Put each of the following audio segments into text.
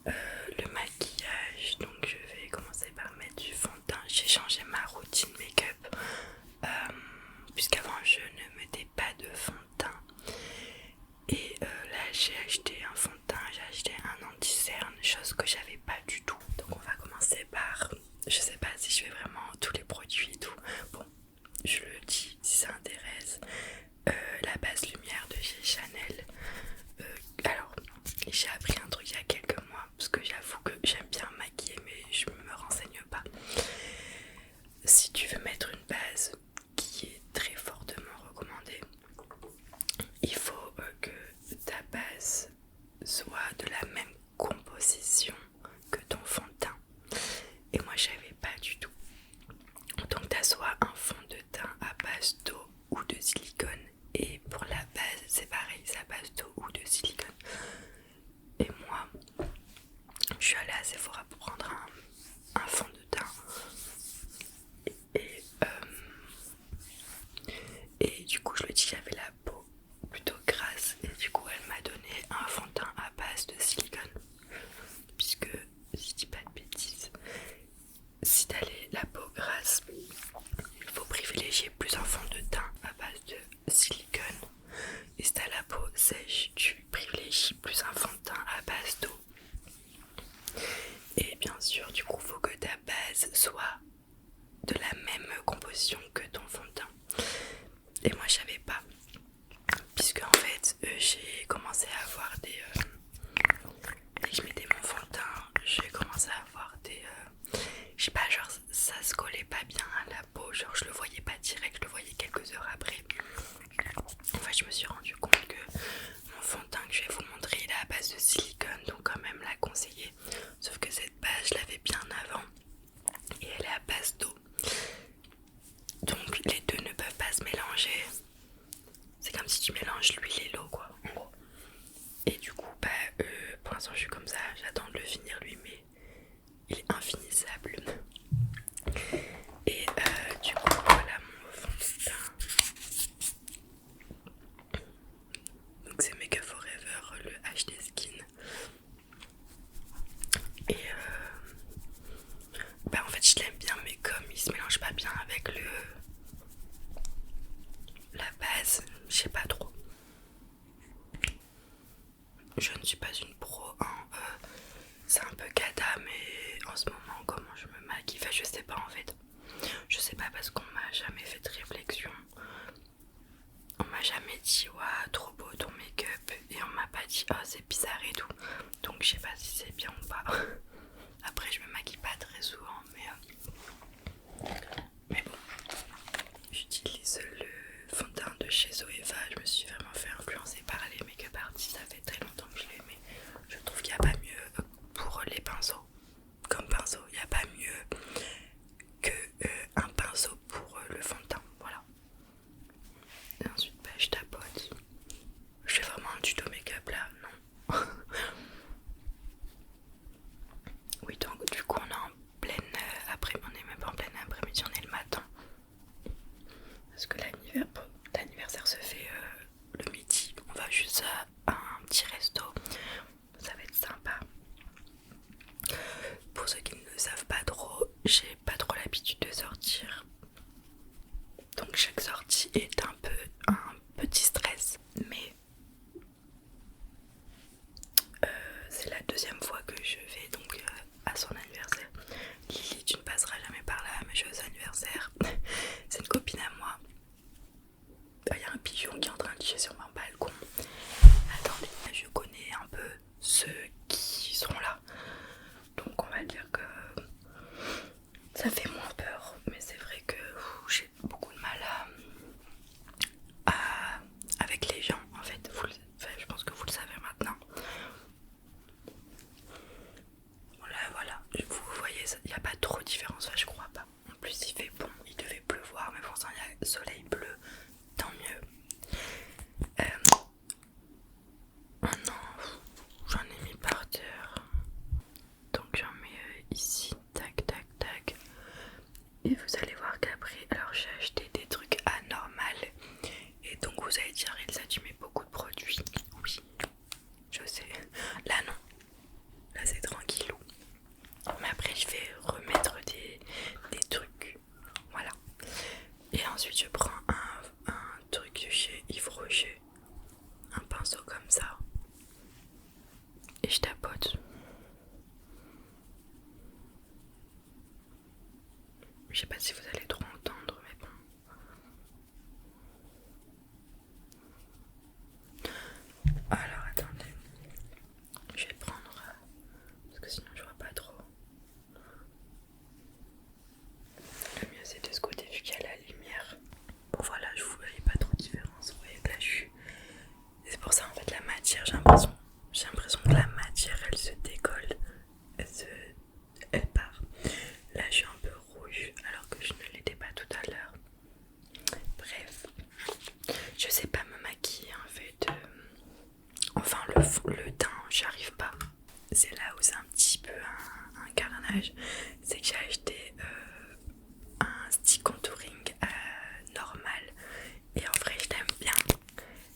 Le maquillage, donc je vais commencer par mettre du fond de teint. J'ai changé ma routine make-up puisqu'avant je ne mettais pas de fond de teint. Et là j'ai acheté un fond de teint, j'ai acheté un anti-cerne, chose que j'avais pas du tout. Donc on va commencer par, je sais pas si je fais vraiment tous les produits et tout. Bon, je le dis si ça intéresse. La base lumière de chez Chanel. Alors j'ai appris un truc il y a quelques mois parce que j'avoue que j'aime bien maquiller mais je me renseigne pas. Si tu veux mettre une base qui est très fortement recommandée, il faut que ta base soit de la même composition que ton fond de teint. Et moi j'avais pas du tout. Donc tu as soit un fond de teint à base d'eau ou de silicone. Et pour la base c'est pareil, c'est à base d'eau ou de silicone. Et moi je suis allée à Sephora pour prendre un fond de teint. Et du coup je lui ai dit que j'avais la peau plutôt grasse. Et du coup elle m'a donné un fond de teint à base de silicone. Puisque si je dis pas de bêtises, si t'as la peau grasse, il faut privilégier plus un fond de teint à base de silicone. Et si t'as la peau sèche, tu privilégies plus un fond de teint à base d'eau. Et bien sûr, du coup, il faut que ta base soit de la même composition que ton fond de teint. Et moi, je savais pas. Puisque en fait, j'ai commencé à avoir des... dès que je mettais mon fond de teint, j'ai commencé à avoir des... je sais pas, genre ça se collait pas bien à la peau. Genre je le voyais pas direct, je le voyais quelques heures après. En fait, je me suis rendu compte que mon fond de teint que je vais vous montrer, il est à base de silicone, donc quand même la conseiller. Sauf que cette base, je l'avais bien avant et elle est à base d'eau. Donc les deux ne peuvent pas se mélanger. C'est comme si tu mélanges l'huile et l'eau, quoi, en gros. Et du coup, bah, pour l'instant, je suis comme ça. J'attends de le finir lui, mais il est infinissable. Et du coup, voilà mon fond de teint. Donc c'est Make Up Forever, le HD Skin. Et bah en fait je l'aime bien, mais comme il se mélange pas bien avec la base, je sais pas trop. Je ne suis pas une pro, hein. C'est un peu cata, mais en ce moment comment je me maquille, enfin, je sais pas en fait. Je sais pas parce qu'on m'a jamais fait de réflexion. On m'a jamais dit ouais trop beau ton make-up, et on m'a pas dit oh c'est bizarre et tout. Donc je sais pas si c'est bien ou pas. Après je me maquille pas très souvent, mais bon, j'utilise le fond de teint de chez Zoeva. Je me suis vraiment fait influencer par les make-up artistes. Ça fait très longtemps que je l'ai, mais je trouve qu'il n'y a pas mieux pour les pinceaux. Comme pinceau, il n'y a pas mieux que un pinceau pour le fond de teint. Voilà. Et ensuite bah, je tapote. Je fais vraiment un tuto make-up là, non? Oui, donc du coup on est en pleine après, on est même pas en pleine après-midi, on est le matin. Parce que l'anniversaire se fait le midi. On va juste à un petit resto. Ça va être sympa. Pour ceux qui ne le savent pas trop, j'ai pas trop l'habitude de sortir. Donc chaque sortie est un peu un petit stress. Mais c'est la deuxième fois que je vais donc à son anniversaire. Lily, tu ne passeras jamais par là, mais je veux son anniversaire. C'est une copine à moi. Il y a un pigeon qui est en train de chier sur mon balcon. Attendez, je connais un peu ceux qui seront là. Donc on va dire que ça fait moins peur. Mais c'est vrai que j'ai beaucoup de mal avec les gens en fait. Je pense que vous le savez maintenant. Voilà, vous voyez, il n'y a pas trop de différence, je crois pas. En plus il fait bon, il devait pleuvoir, mais pour l'instant il y a le soleil bleu, tant mieux. Oh non, j'en ai mis par terre. Donc j'en mets ici, tac tac tac. Et vous allez voir qu'après, alors j'ai acheté des trucs anormales. Et donc vous allez dire, Elsa, tu mets beaucoup de produits. Oui, je sais. Là non, là c'est tranquille. Je sais pas si vous allez trop entendre, mais bon. Alors attendez, je vais prendre parce que sinon je vois pas trop. Le mieux c'est de ce côté vu qu'il y a la lumière. Bon voilà, je vous voyais pas trop de différence. Vous voyez que là je suis. C'est pour ça en fait la matière, j'ai l'impression que la matière elle se décolle, elle part. Là je suis un peu rouge alors que je ne l'étais pas tout à l'heure. Bref, je sais pas me maquiller en fait. Enfin le teint, j'arrive pas. C'est là où c'est un petit peu un carnage. C'est que j'ai acheté un stick contouring normal. Et en vrai je l'aime bien.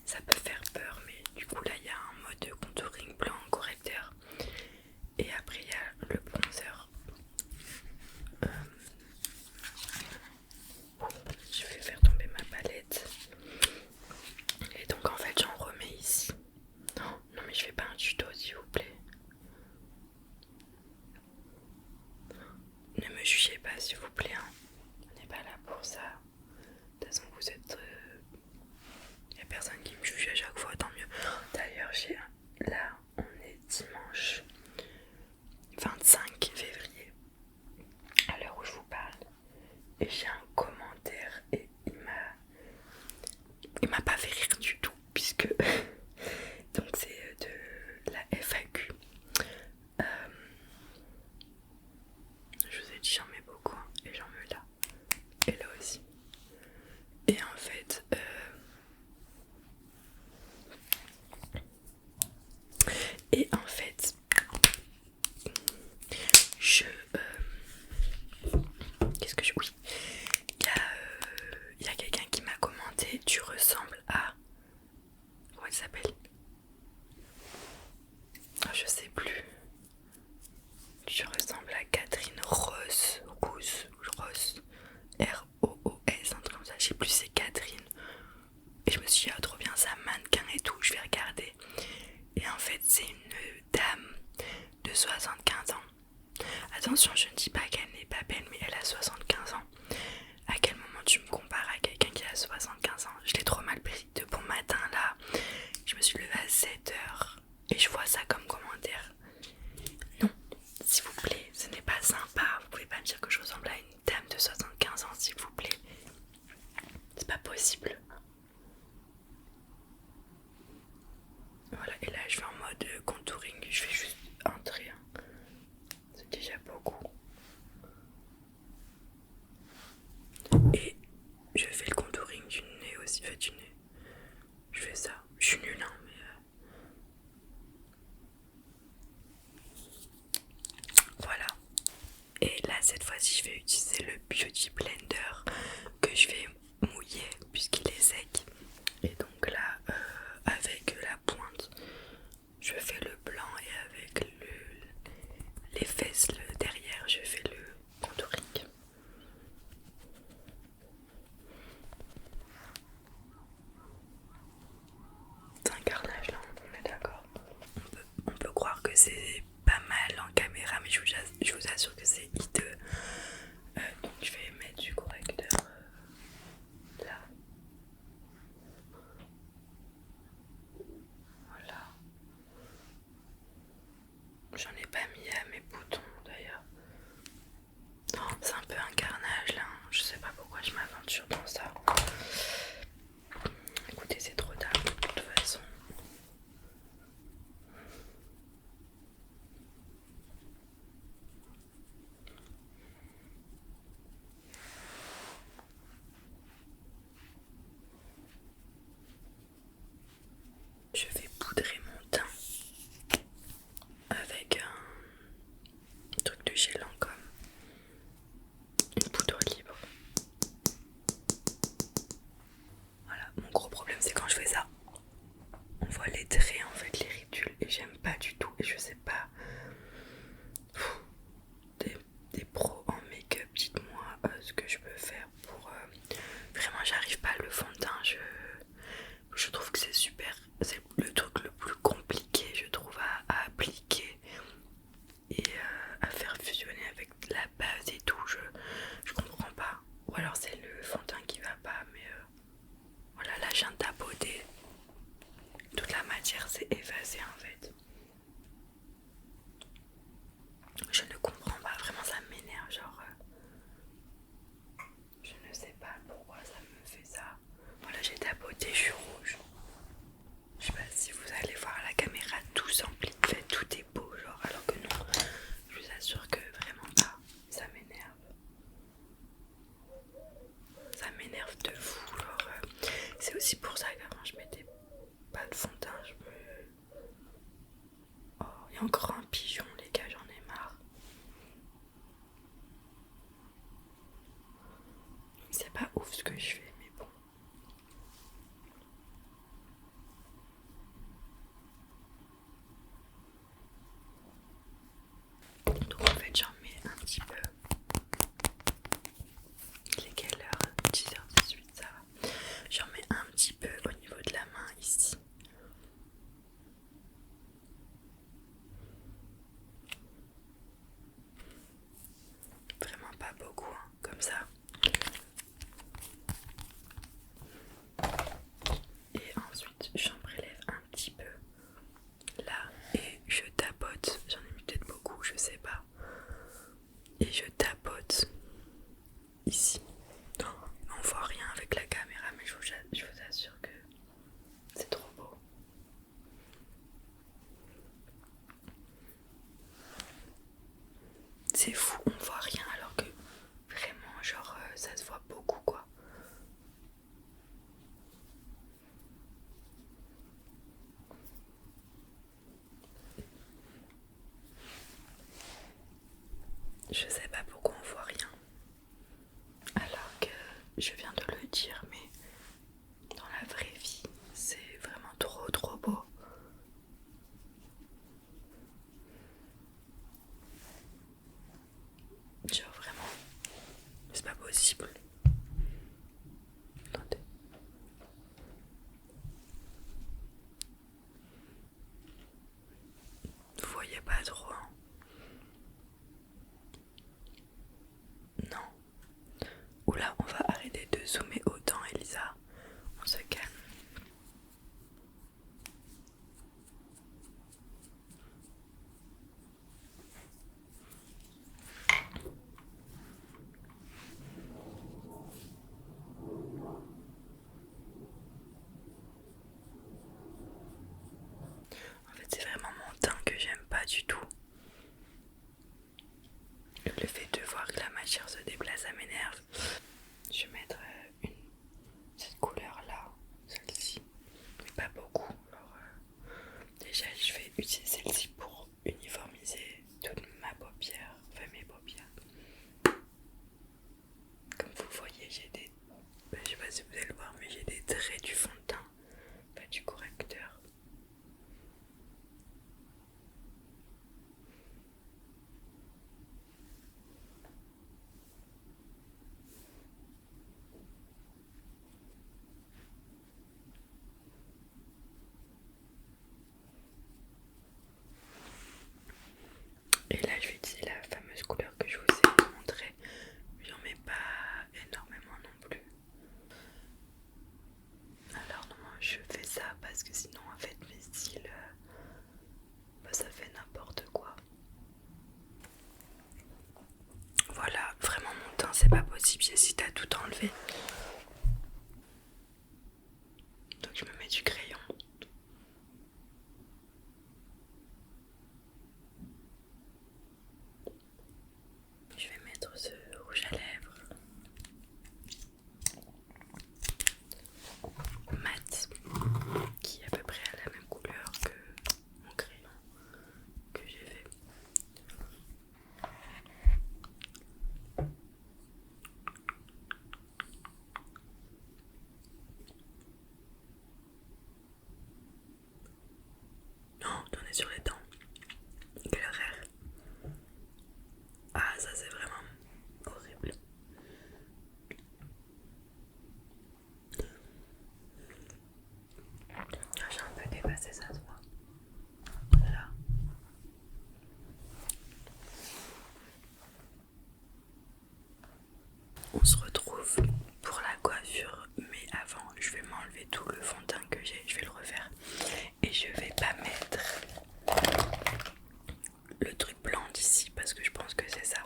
Ça peut faire peur mais du coup là il y a un mode contouring blanc correcteur. Et après il y a le bronzer. Je vais faire tomber ma palette. Et donc en fait j'en remets ici. Non mais je fais pas un tuto s'il vous plaît. Ne me jugez pas s'il vous plaît. On n'est pas là pour ça. De toute façon vous êtes... y a personne qui me juge à chaque fois, tant mieux. D'ailleurs là on est dimanche 25 février à l'heure où je vous parle. Et j'ai un commentaire et il m'a pas fait rire du tout puisque donc c'est de la FAQ. Je vous ai dit j'en mets beaucoup hein, et j'en mets là et là aussi. Et en fait je qu'est-ce que je... Oui, il y a quelqu'un qui m'a commenté: tu ressembles à... Comment elle s'appelle? Oh, je sais plus. Tu ressembles à Catherine Ross, R-O-O-S, un truc comme ça. Je sais plus, c'est Catherine. Et je me suis dit, ah, trop bien, ça mannequin et tout. Je vais regarder. Et en fait, c'est une dame de 75 ans. Attention, je ne dis pas qu'elle n'est pas belle, mais elle a 75 ans. À quel moment tu me compares à quelqu'un qui a 75 ans? Je l'ai trop mal pris. De bon matin là, je me suis levée à 7h et je vois ça comme commentaire. Non, s'il vous plaît, ce n'est pas sympa. Vous pouvez pas me dire que je ressemble à une dame de 75 ans, s'il vous plaît. C'est pas possible. Voilà, et là je vais en mode contouring. Je vais juste un trait. C'est déjà beaucoup. Et je fais le contouring du nez aussi. Fait du nez. Je fais ça. Je suis nulle, hein, mais... Voilà. Et là, cette fois-ci, je vais utiliser le Beauty Blender que je vais mouiller puisqu'il est sec. Et donc là, avec la pointe, je fais le blanc et avec les fesses derrière, je fais le contouring. C'est un carnage là, on est d'accord. On peut croire que c'est pas mal en caméra, mais je vous assure que c'est hideux. Donc je vais mettre du correcteur là. Voilà. J'en ai pas mis à mes boutons d'ailleurs. C'est un peu un carnage là. Je sais pas pourquoi je m'aventure dans ça. Écoutez, c'est trop tard de toute façon. Je vais poudrer mon teint avec un truc de chez Lancôme, une poudre libre. Voilà, mon gros problème c'est quand je fais ça, on voit les traits en fait, les ridules, et j'aime pas du tout. Et je sais pas, des pros en make-up, dites-moi ce que je peux faire pour... Vraiment j'arrive pas, le fond de teint, je trouve que c'est super, c'est le truc le plus compliqué je trouve à appliquer et à faire fusionner t'assure que vraiment pas, ça m'énerve. Ça m'énerve de fou. Genre, c'est aussi pour ça qu'avant je mettais pas de fond de teint. Oh, il y a encore un pigeon, les gars, j'en ai marre. C'est pas ouf ce que je fais, mais bon. Donc en fait j'en mets un petit peu. Il est quelle heure? 10h18, ça va. J'en mets un petit peu au niveau de la main ici. Vraiment pas beaucoup, hein, comme ça. Et ensuite j'en prélève un petit peu là et je tapote. J'en ai mis peut-être beaucoup, je sais pas. Et je tapote ici. On voit rien avec la caméra, mais je vous assure que c'est trop beau. C'est fou, on voit rien alors que vraiment genre ça se voit beaucoup quoi. Je sais pas pourquoi on voit rien. Alors que je viens de le dire, mais dans la vraie vie, c'est vraiment trop beau. Genre vraiment, c'est pas possible. Attendez. Vous voyez pas trop, hein? Non. Oula, on va arrêter de zoomer autant, Elisa. On se calme. En fait, c'est vraiment mon teint que j'aime pas du tout. Le fait de voir que la matière se déplace, ça m'énerve. Je vais mettre cette couleur là, celle-ci, mais pas beaucoup. Alors, déjà, je vais utiliser celle-ci pour uniformiser toute ma paupière, enfin mes paupières. Comme vous voyez, j'ai des. Je sais pas si vous allez le voir, mais j'ai des traits du fond de teint, pas du correcteur. Et là, je vais utiliser la fameuse couleur que je vous ai montrée. J'en mets pas énormément non plus. Alors non, je fais ça parce que sinon en fait mes styles, ça fait n'importe quoi. Voilà, vraiment mon teint c'est pas possible, j'hésite à tout enlever. Donc je me mets du crayon. Je vais mettre ce rouge à lèvres mat qui est à peu près à la même couleur que mon crayon que j'ai fait. Non, on est sur les dents. Quelle horreur. Ah, ça c'est vraiment horrible. J'ai un peu dépassé ça, se voit. Là. On se retrouve pour la coiffure, mais avant je vais m'enlever tout le fond de teint que j'ai, je vais le refaire et je vais pas mettre le truc blanc d'ici parce que je pense que c'est ça.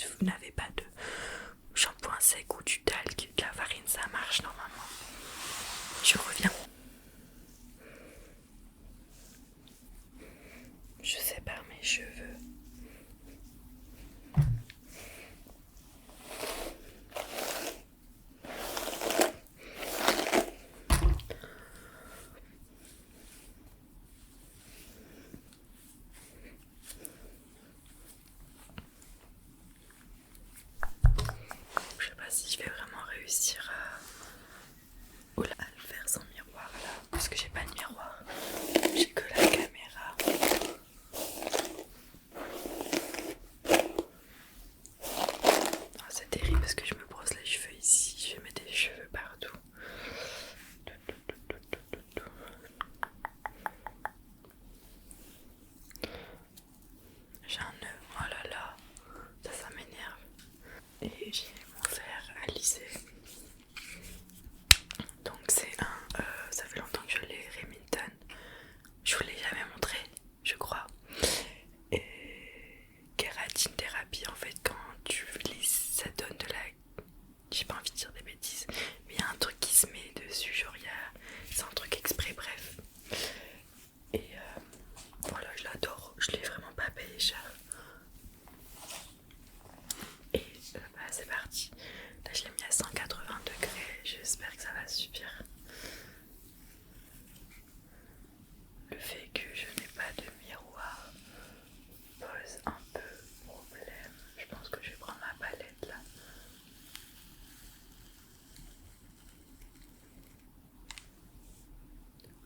si vous n'avez pas de shampoing sec ou du talc, de la farine, ça marche normalement. Je reviens. Je sépare mes cheveux. Je sais pas si je vais vraiment réussir à le faire sans miroir là, parce que j'ai pas de miroir, j'ai que la caméra. Oh, c'est terrible parce que je me brosse les cheveux ici, je vais mettre des cheveux partout. J'ai un nœud, oh là là, ça m'énerve. Et j'ai mon fer à lisser. Donc c'est ça fait longtemps que je l'ai, Remington. Je vous l'ai jamais montré, je crois. Et kératine thérapie, en fait, quand tu lisses, ça donne de la... J'ai pas envie de dire des bêtises, mais il y a un truc qui se met dessus, genre c'est un truc exprès, bref. Et voilà, je l'adore, je l'ai vraiment pas payé cher. Et c'est parti. Là je l'ai mis à 180 degrés, j'espère que ça va suffire. Le fait que je n'ai pas de miroir pose un peu problème. Je pense que je vais prendre ma palette là.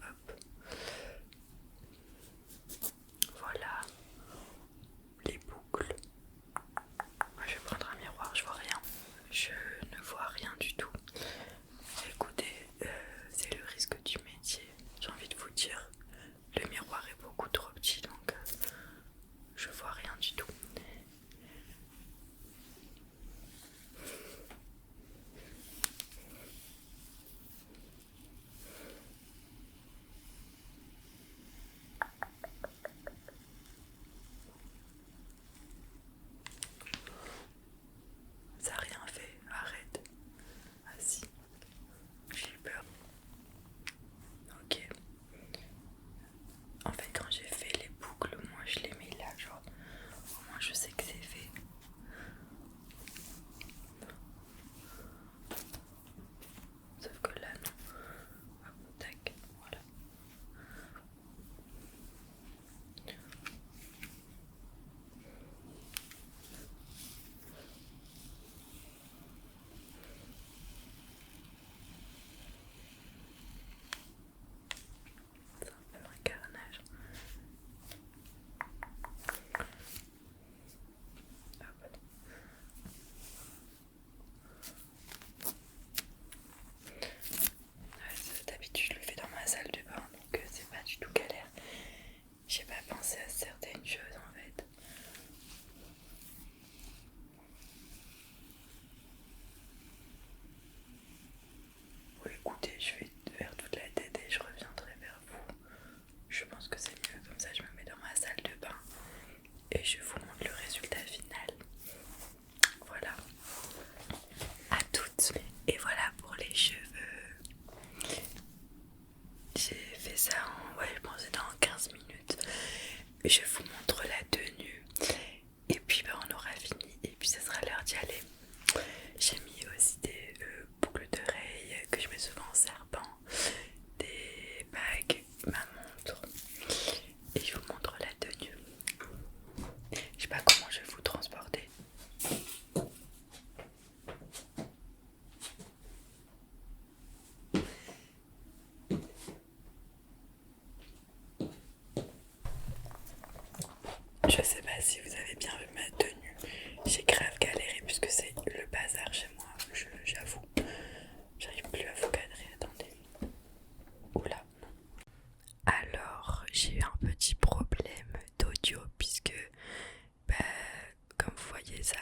Hop. Voilà. Les boucles. Je vais prendre un miroir, je vois rien. Je ne vois rien du tout. Écoutez, c'est le risque du métier. J'ai envie de vous dire, le miroir est beaucoup trop petit, donc je vois rien du tout. Ça n'a rien fait, arrête. Ah si, j'ai eu peur. Ok. En fait, quand j'ai fait les boucles, moi je les mets là, genre, au moins je sais que c'est fait. Sauf que là, non. Hop, tac, voilà. C'est un peu un carnage. Hop. D'habitude, je le fais dans ma salle de bain, donc c'est pas du tout galère. J'ai pas pensé à certaines choses en fait. Bon, écoutez, je vais faire toute la tête et je reviendrai vers vous. Je pense que c'est mieux, comme ça je me mets dans ma salle de bain et je vous montre le résultat final. Voilà. À toutes. Et voilà pour les cheveux. J'ai fait ça en, ouais, je pense que c'était en 15 minutes. Je vous montre la tenue. Et puis on aura fini. Et puis ça sera l'heure d'y aller. J'ai mis aussi des boucles d'oreilles que je mets souvent en serpent. Des bagues, ma montre. Et je vous montre la tenue. Je sais pas comment je vais vous transporter. Je sais pas si vous avez bien vu ma tenue. J'ai grave galéré puisque c'est le bazar chez moi, j'avoue. J'arrive plus à vous cadrer, attendez. Oula. Alors, j'ai eu un petit problème d'audio puisque, comme vous voyez, ça